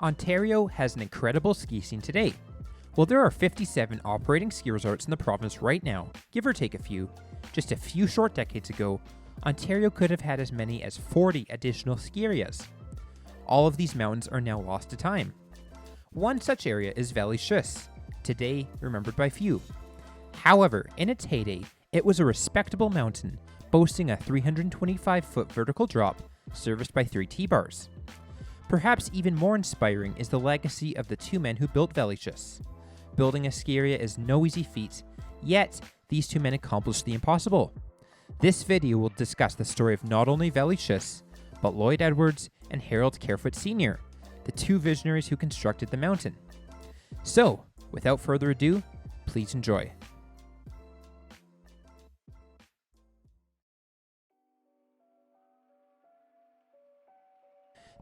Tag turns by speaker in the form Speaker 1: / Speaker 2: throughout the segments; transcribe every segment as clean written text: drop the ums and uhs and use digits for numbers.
Speaker 1: Ontario has an incredible ski scene today. While there are 57 operating ski resorts in the province right now, give or take a few, just a few short decades ago, Ontario could have had as many as 40 additional ski areas. All of these mountains are now lost to time. One such area is Valley Schuss, today remembered by few. However, in its heyday, it was a respectable mountain, boasting a 325-foot vertical drop serviced by 3 T-bars. Perhaps even more inspiring is the legacy of the 2 men who built Valley Schuss. Building a ski area is no easy feat, yet these 2 men accomplished the impossible. This video will discuss the story of not only Valley Schuss, but Lloyd Edwards and Harold Carefoot Sr., the 2 visionaries who constructed the mountain. So, without further ado, please enjoy.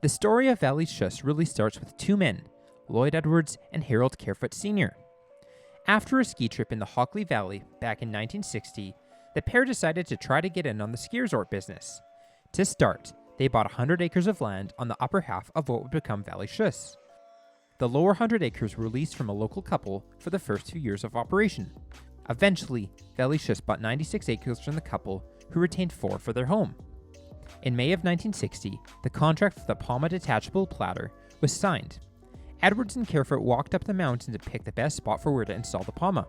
Speaker 1: The story of Valley Schuss really starts with 2 men, Lloyd Edwards and Harold Carefoot Sr. After a ski trip in the Hockley Valley back in 1960, the pair decided to try to get in on the ski resort business. To start, they bought 100 acres of land on the upper half of what would become Valley Schuss. The lower 100 acres were leased from a local couple for the first 2 years of operation. Eventually, Valley Schuss bought 96 acres from the couple, who retained 4 for their home. In May of 1960, the contract for the Palma detachable platter was signed. Edwards and Carefoot walked up the mountain to pick the best spot for where to install the Palma.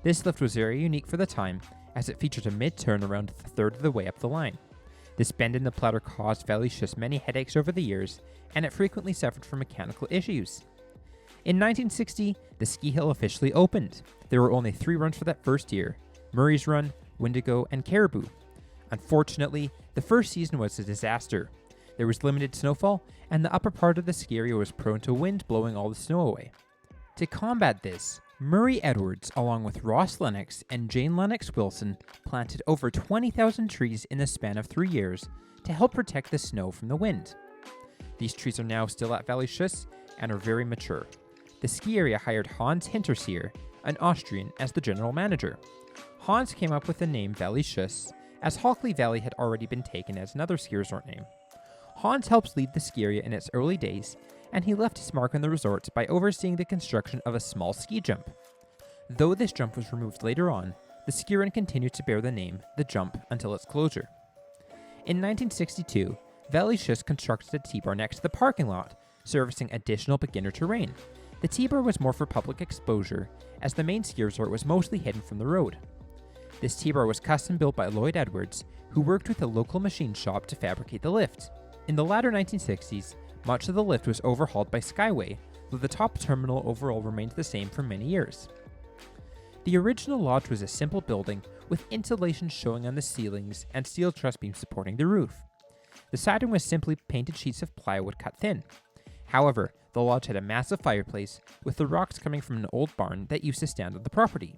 Speaker 1: This lift was very unique for the time, as it featured a mid-turn around a third of the way up the line. This bend in the platter caused Valley Schuss many headaches over the years, and it frequently suffered from mechanical issues. In 1960, the ski hill officially opened. There were only 3 runs for that first year: Murray's Run, Wendigo, and Caribou. Unfortunately, the first season was a disaster. There was limited snowfall, and the upper part of the ski area was prone to wind blowing all the snow away. To combat this, Murray Edwards, along with Ross Lennox and Jane Lennox Wilson, planted over 20,000 trees in the span of 3 years to help protect the snow from the wind. These trees are now still at Valley Schuss and are very mature. The ski area hired Hans Hinterseer, an Austrian, as the general manager. Hans came up with the name Valley Schuss, as Hockley Valley had already been taken as another ski resort name. Hans helps lead the ski area in its early days, and he left his mark on the resort by overseeing the construction of a small ski jump. Though this jump was removed later on, the ski run continued to bear the name The Jump until its closure. In 1962, Valley Schuss constructed a T-bar next to the parking lot, servicing additional beginner terrain. The T-bar was more for public exposure, as the main ski resort was mostly hidden from the road. This T-bar was custom built by Lloyd Edwards, who worked with a local machine shop to fabricate the lift. In the latter 1960s, much of the lift was overhauled by Skyway, though the top terminal overall remained the same for many years. The original lodge was a simple building with insulation showing on the ceilings and steel truss beams supporting the roof. The siding was simply painted sheets of plywood cut thin. However, the lodge had a massive fireplace, with the rocks coming from an old barn that used to stand on the property.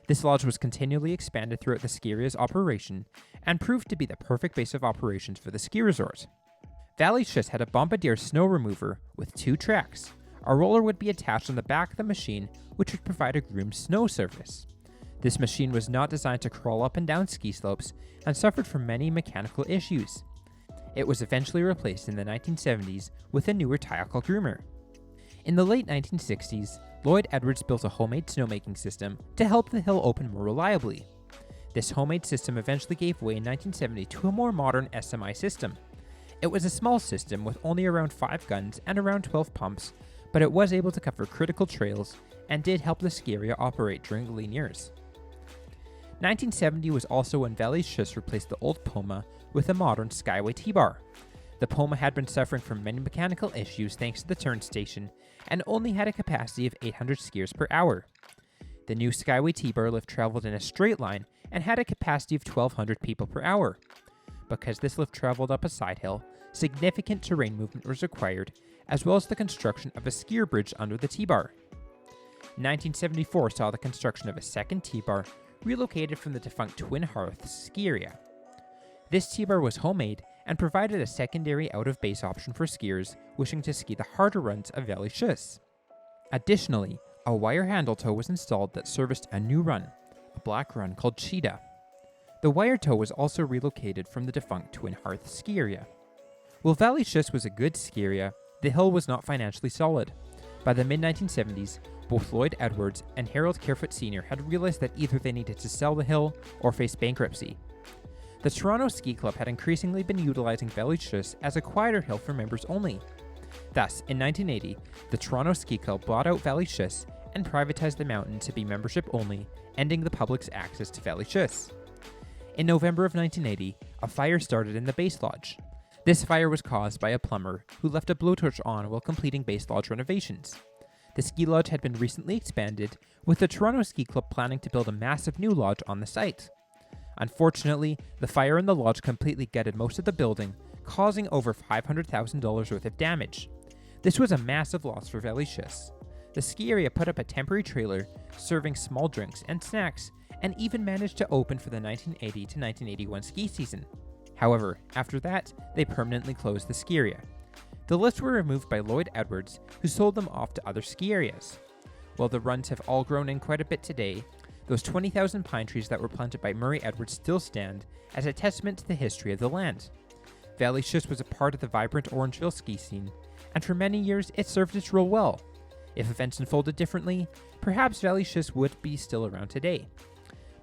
Speaker 1: This lodge was continually expanded throughout the ski area's operation and proved to be the perfect base of operations for the ski resort. Valley Schuss had a bombardier snow remover with 2 tracks. A roller would be attached on the back of the machine, which would provide a groomed snow surface. This machine was not designed to crawl up and down ski slopes and suffered from many mechanical issues. It was eventually replaced in the 1970s with a newer tile groomer. In the late 1960s, Lloyd Edwards built a homemade snowmaking system to help the hill open more reliably. This homemade system eventually gave way in 1970 to a more modern SMI system. It was a small system with only around 5 guns and around 12 pumps, but it was able to cover critical trails and did help the ski area operate during the lean years. 1970 was also when Valley Schuss replaced the old Poma with a modern Skyway T-bar. The Poma had been suffering from many mechanical issues thanks to the turn station and only had a capacity of 800 skiers per hour. The new Skyway T-bar lift traveled in a straight line and had a capacity of 1,200 people per hour. Because this lift traveled up a side hill, significant terrain movement was required, as well as the construction of a skier bridge under the T-bar. 1974 saw the construction of a second T-bar relocated from the defunct Twin Hearths ski area. This T-bar was homemade and provided a secondary out-of-base option for skiers wishing to ski the harder runs of Valley Schuss. Additionally, a wire handle toe was installed that serviced a new run, a black run called Cheetah. The wire toe was also relocated from the defunct Twin Hearths ski area. While Valley Schuss was a good ski area, the hill was not financially solid. By the mid-1970s, both Lloyd Edwards and Harold Carefoot Sr. had realized that either they needed to sell the hill or face bankruptcy. The Toronto Ski Club had increasingly been utilizing Valley Schuss as a quieter hill for members only. Thus, in 1980, the Toronto Ski Club bought out Valley Schuss and privatized the mountain to be membership only, ending the public's access to Valley Schuss. In November of 1980, a fire started in the base lodge. This fire was caused by a plumber who left a blowtorch on while completing base lodge renovations. The ski lodge had been recently expanded, with the Toronto Ski Club planning to build a massive new lodge on the site. Unfortunately, the fire in the lodge completely gutted most of the building, causing over $500,000 worth of damage. This was a massive loss for Valley Schuss. The ski area put up a temporary trailer, serving small drinks and snacks, and even managed to open for the 1980 to 1981 ski season. However, after that, they permanently closed the ski area. The lifts were removed by Lloyd Edwards, who sold them off to other ski areas. While the runs have all grown in quite a bit today, those 20,000 pine trees that were planted by Murray Edwards still stand as a testament to the history of the land. Valley Schuss was a part of the vibrant Orangeville ski scene, and for many years it served its role well. If events unfolded differently, perhaps Valley Schuss would be still around today.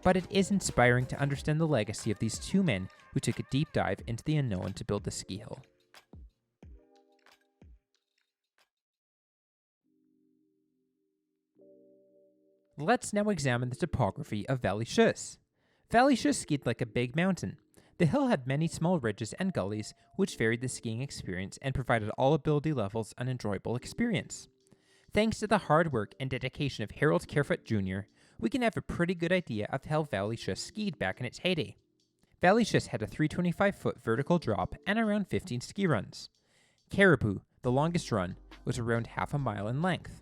Speaker 1: But it is inspiring to understand the legacy of these two men who took a deep dive into the unknown to build the ski hill. Let's now examine the topography of Valley Schuss. Valley Schuss skied like a big mountain. The hill had many small ridges and gullies, which varied the skiing experience and provided all ability levels an enjoyable experience. Thanks to the hard work and dedication of Harold Carefoot Jr., we can have a pretty good idea of how Valley Schuss skied back in its heyday. Valley Schuss had a 325-foot vertical drop and around 15 ski runs. Caribou, the longest run, was around half a mile in length.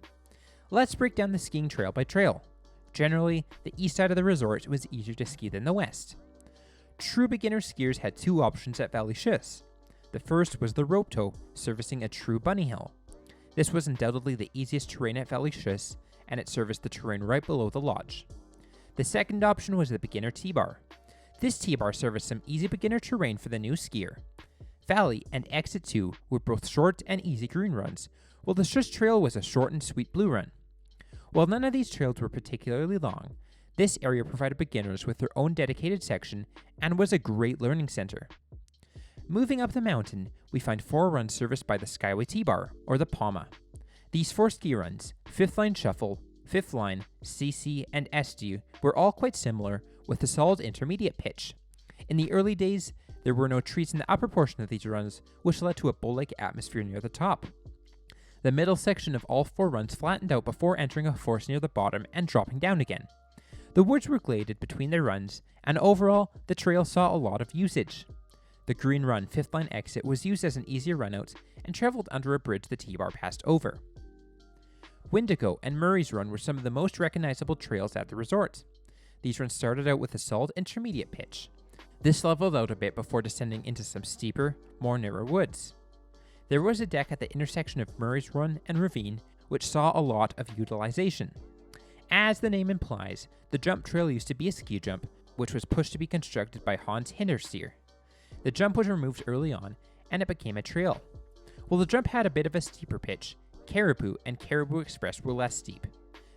Speaker 1: Let's break down the skiing trail by trail. Generally, the east side of the resort was easier to ski than the west. True beginner skiers had two options at Valley Schuss. The first was the rope tow, servicing a true bunny hill. This was undoubtedly the easiest terrain at Valley Schuss, and it serviced the terrain right below the lodge. The second option was the beginner T-bar. This T-bar serviced some easy beginner terrain for the new skier. Valley and Exit 2 were both short and easy green runs, while the Schuss Trail was a short and sweet blue run. While none of these trails were particularly long, this area provided beginners with their own dedicated section and was a great learning center. Moving up the mountain, we find 4 runs serviced by the Skyway T-Bar, or the PAMA. These 4 ski runs, 5th Line Shuffle, 5th Line, CC, and SD, were all quite similar, with a solid intermediate pitch. In the early days, there were no trees in the upper portion of these runs, which led to a bowl-like atmosphere near the top. The middle section of all 4 runs flattened out before entering a forest near the bottom and dropping down again. The woods were gladed between their runs, and overall, the trail saw a lot of usage. The green run 5th Line exit was used as an easier runout and traveled under a bridge the T-Bar passed over. Windigo and Murray's Run were some of the most recognizable trails at the resort. These runs started out with a solid intermediate pitch. This leveled out a bit before descending into some steeper, more narrow woods. There was a deck at the intersection of Murray's Run and Ravine, which saw a lot of utilization. As the name implies, the jump trail used to be a ski jump, which was pushed to be constructed by Hans Hinterseer. The jump was removed early on, and it became a trail. While the jump had a bit of a steeper pitch, Caribou and Caribou Express were less steep.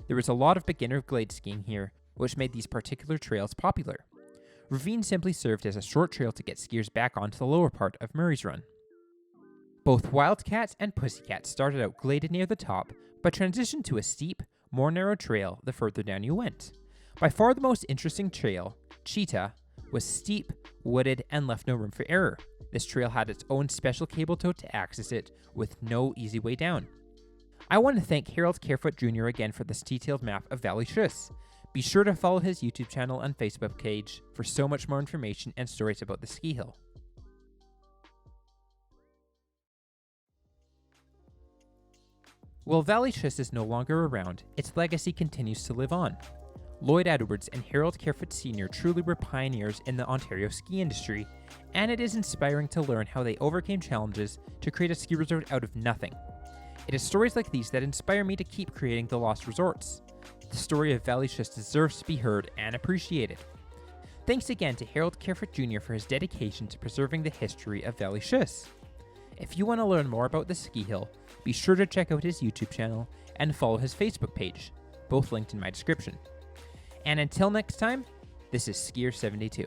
Speaker 1: There was a lot of beginner glade skiing here, which made these particular trails popular. Ravine simply served as a short trail to get skiers back onto the lower part of Murray's Run. Both Wildcats and Pussycats started out gladed near the top, but transitioned to a steep, more narrow trail the further down you went. By far the most interesting trail, Cheetah, was steep, wooded, and left no room for error. This trail had its own special cable tow to access it, with no easy way down. I want to thank Harold Carefoot Jr. again for this detailed map of Valley Schuss. Be sure to follow his YouTube channel and Facebook page for so much more information and stories about the ski hill. While Valley Schuss is no longer around, its legacy continues to live on. Lloyd Edwards and Harold Carefoot Sr. truly were pioneers in the Ontario ski industry, and it is inspiring to learn how they overcame challenges to create a ski resort out of nothing. It is stories like these that inspire me to keep creating the lost resorts. The story of Valley Schuss deserves to be heard and appreciated. Thanks again to Harold Carefoot Jr. for his dedication to preserving the history of Valley Schuss. If you want to learn more about the ski hill, be sure to check out his YouTube channel and follow his Facebook page, both linked in my description. And until next time, this is Skier72.